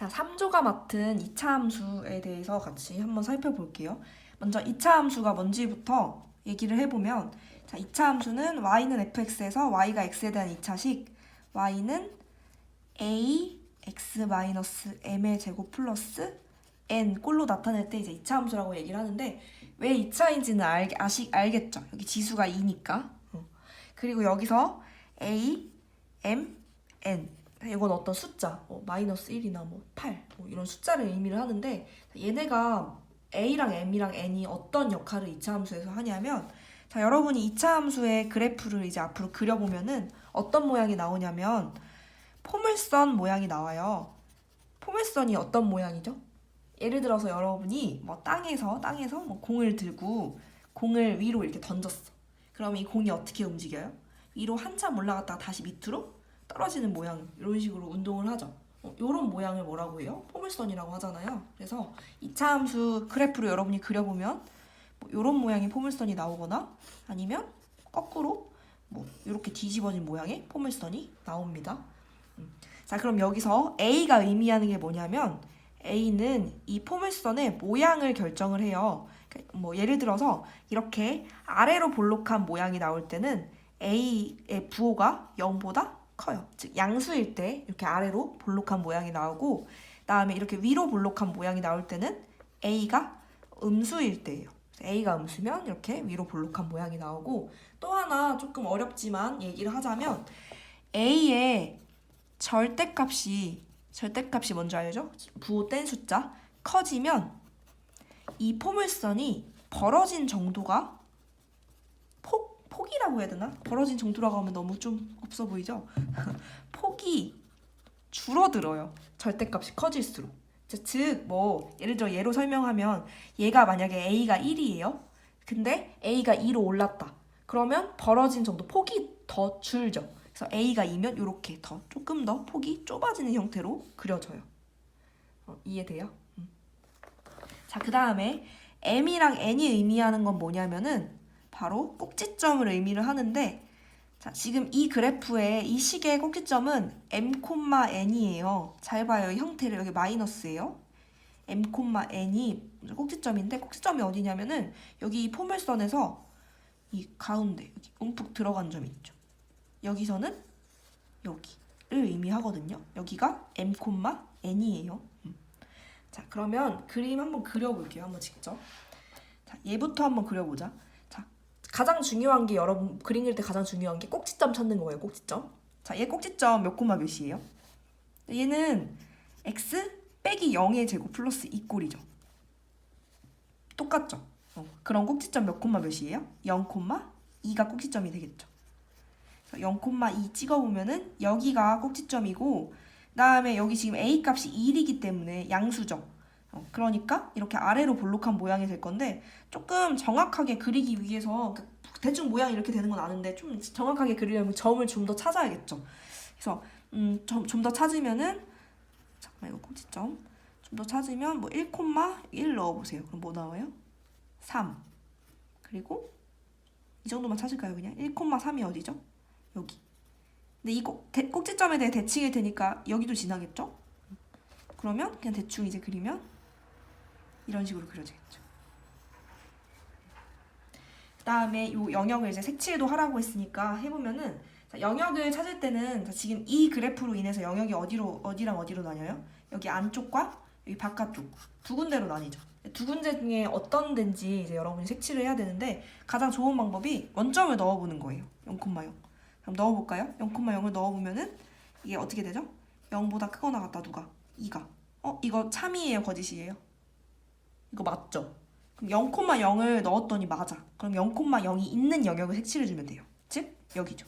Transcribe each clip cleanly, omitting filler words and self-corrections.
자, 3조가 맡은 2차 함수에 대해서 같이 한번 살펴볼게요. 먼저 2차 함수가 뭔지부터 얘기를 해보면, 자, 2차 함수는 y는 fx에서 y가 x에 대한 2차식, y는 a x-m의 제곱 플러스 n 꼴로 나타낼 때 이제 2차 함수라고 얘기를 하는데, 왜 2차인지는 알겠죠? 여기 지수가 2니까. 그리고 여기서 a, m, n 이건 어떤 숫자, 마이너스 1이나 8 이런 숫자를 의미를 하는데, 얘네가 a랑 m이랑 n이 어떤 역할을 2차 함수에서 하냐면, 자, 여러분이 2차 함수의 그래프를 이제 앞으로 그려보면은 어떤 모양이 나오냐면 포물선 모양이 나와요. 포물선이 어떤 모양이죠? 예를 들어서 여러분이 뭐 땅에서 뭐 공을 들고 공을 위로 이렇게 던졌어. 그럼 이 공이 어떻게 움직여요? 위로 한참 올라갔다가 다시 밑으로 떨어지는 모양, 이런 식으로 운동을 하죠. 이런 모양을 뭐라고 해요? 포물선이라고 하잖아요. 그래서 2차 함수 그래프로 여러분이 그려보면 뭐 이런 모양의 포물선이 나오거나 아니면 거꾸로 뭐 이렇게 뒤집어진 모양의 포물선이 나옵니다. 자, 그럼 여기서 A가 의미하는 게 뭐냐면, A는 이 포물선의 모양을 결정을 해요. 뭐 예를 들어서 이렇게 아래로 볼록한 모양이 나올 때는 A의 부호가 0보다 커요. 즉 양수일 때 이렇게 아래로 볼록한 모양이 나오고, 그다음에 이렇게 위로 볼록한 모양이 나올 때는 A가 음수일 때예요. A가 음수면 이렇게 위로 볼록한 모양이 나오고, 또 하나 조금 어렵지만 얘기를 하자면, A의 절대값이 뭔지 알죠? 부호 뗀 숫자 커지면 이 포물선이 벌어진 정도가 폭이라고 해야 되나? 벌어진 정도라고 하면 너무 좀 없어 보이죠? 폭이 줄어들어요. 절대값이 커질수록. 즉, 뭐 예를 들어 예로 설명하면, 얘가 만약에 A가 1이에요. 근데 A가 2로 올랐다. 그러면 벌어진 정도 폭이 더 줄죠. 그래서 A가 2면 이렇게 조금 더 폭이 좁아지는 형태로 그려져요. 이해돼요? 자, 그 다음에 M이랑 N이 의미하는 건 뭐냐면은 바로 꼭지점을 의미를 하는데, 자, 지금 이 그래프의 이 식의 꼭지점은 m,n이에요. 잘 봐요. 이 형태를, 여기 마이너스예요. m,n이 꼭지점인데, 꼭지점이 어디냐면은 여기 이 포물선에서 이 가운데 여기 움푹 들어간 점이 있죠. 여기서는 여기를 의미하거든요. 여기가 m,n이에요. 자, 그러면 그림 한번 그려볼게요. 한번 직접. 자, 얘부터 한번 그려보자. 자, 가장 중요한 게, 여러분 그림 그릴 때 가장 중요한 게 꼭지점 찾는 거예요. 꼭지점. 자, 얘 꼭지점 몇 콤마 몇이에요? 얘는 x 빼기 0의 제곱 플러스 2꼴이죠. 똑같죠? 그럼 꼭지점 몇 콤마 몇이에요? 0,2가 꼭지점이 되겠죠. 0,2 찍어보면은 여기가 꼭지점이고, 그 다음에 여기 지금 A 값이 1이기 때문에 양수죠. 그러니까 이렇게 아래로 볼록한 모양이 될 건데, 조금 정확하게 그리기 위해서 대충 모양이 이렇게 되는 건 아는데, 좀 정확하게 그리려면 점을 좀 더 찾아야겠죠. 그래서 좀 더 찾으면은, 잠깐만, 이거 꼭지점 좀 더 찾으면 뭐 1,1 넣어보세요. 그럼 뭐 나와요? 3. 그리고 이 정도만 찾을까요? 그냥 1,3이 어디죠? 여기. 근데 이 꼭지점에 대해 대칭일 테니까 여기도 지나겠죠? 그러면 그냥 대충 이제 그리면 이런 식으로 그려지겠죠. 그 다음에 이 영역을 이제 색칠도 하라고 했으니까 해보면은, 자, 영역을 찾을 때는, 자, 지금 이 그래프로 인해서 영역이 어디랑 어디로 나뉘어요? 여기 안쪽과 여기 바깥쪽 두 군데로 나뉘죠. 두 군데 중에 어떤 데인지 이제 여러분이 색칠을 해야 되는데, 가장 좋은 방법이 원점을 넣어보는 거예요. 0,0. 그럼 넣어볼까요? 0,0을 넣어보면은 이게 어떻게 되죠? 0보다 크거나 같다. 누가? 2가. 이거 참이에요? 거짓이에요? 이거 맞죠? 그럼 0,0을 넣었더니 맞아. 그럼 0,0이 있는 영역을 색칠해주면 돼요. 즉, 여기죠.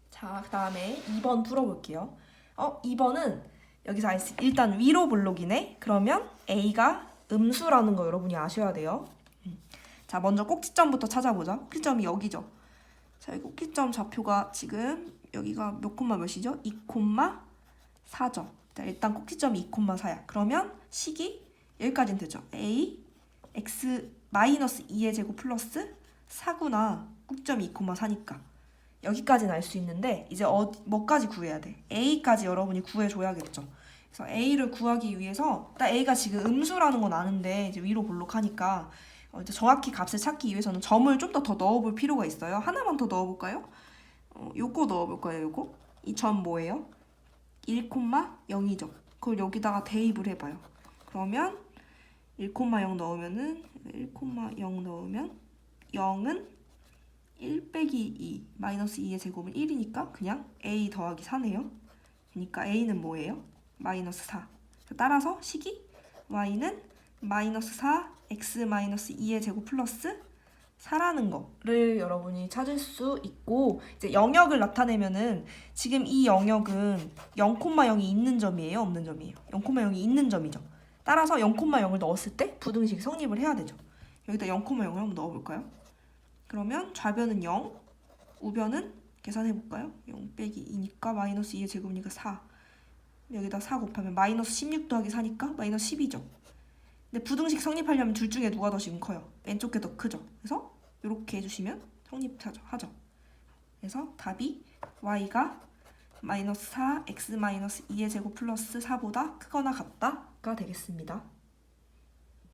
자, 그 다음에 2번 풀어볼게요. 2번은 여기서 일단 위로 블록이네? 그러면 A가 음수라는 거 여러분이 아셔야 돼요. 자, 먼저 꼭지점부터 찾아보자. 꼭지점이 여기죠. 자, 이 꼭지점 좌표가 지금 여기가 몇 콤마 몇이죠? 2,4죠. 자, 일단 꼭지점이 2,4야. 그러면 식이 여기까지는 되죠. A, x-2의 제곱 플러스 4구나. 꼭지점이 2,4니까. 여기까지는 알 수 있는데 이제 뭐까지 구해야 돼? a까지 여러분이 구해줘야겠죠. 그래서 a를 구하기 위해서 일단 a가 지금 음수라는 건 아는데 이제 위로 볼록하니까 이제 정확히 값을 찾기 위해서는 점을 좀 더 넣어볼 필요가 있어요. 하나만 더 넣어볼까요? 요거 넣어볼 거예요. 요거 이 점 뭐예요? 1,0이죠. 그걸 여기다가 대입을 해봐요. 그러면 1,0 넣으면은 1,0 넣으면 0은 1 빼기 2 마이너스 2의 제곱은 1이니까 그냥 a 더하기 4네요. 그러니까 a는 뭐예요? 마이너스 4. 따라서 식이 y는 마이너스 4 x 마이너스 2의 제곱 플러스 4라는 거를 여러분이 찾을 수 있고 이제 영역을 나타내면은 지금 이 영역은 0,0이 있는 점이에요? 없는 점이에요? 0,0이 있는 점이죠. 따라서 0,0을 넣었을 때 부등식이 성립을 해야 되죠. 여기다 0,0을 한번 넣어볼까요? 그러면 좌변은 0, 우변은 계산해볼까요? 0 빼기 2니까 마이너스 2의 제곱이니까 4. 여기다 4 곱하면 마이너스 16 더하기 4니까 마이너스 10이죠. 근데 부등식 성립하려면 둘 중에 누가 더 지금 커요? 왼쪽 게 더 크죠. 그래서 이렇게 해주시면 성립하죠. 그래서 답이 y가 마이너스 4 x 마이너스 2의 제곱 플러스 4보다 크거나 같다가 되겠습니다.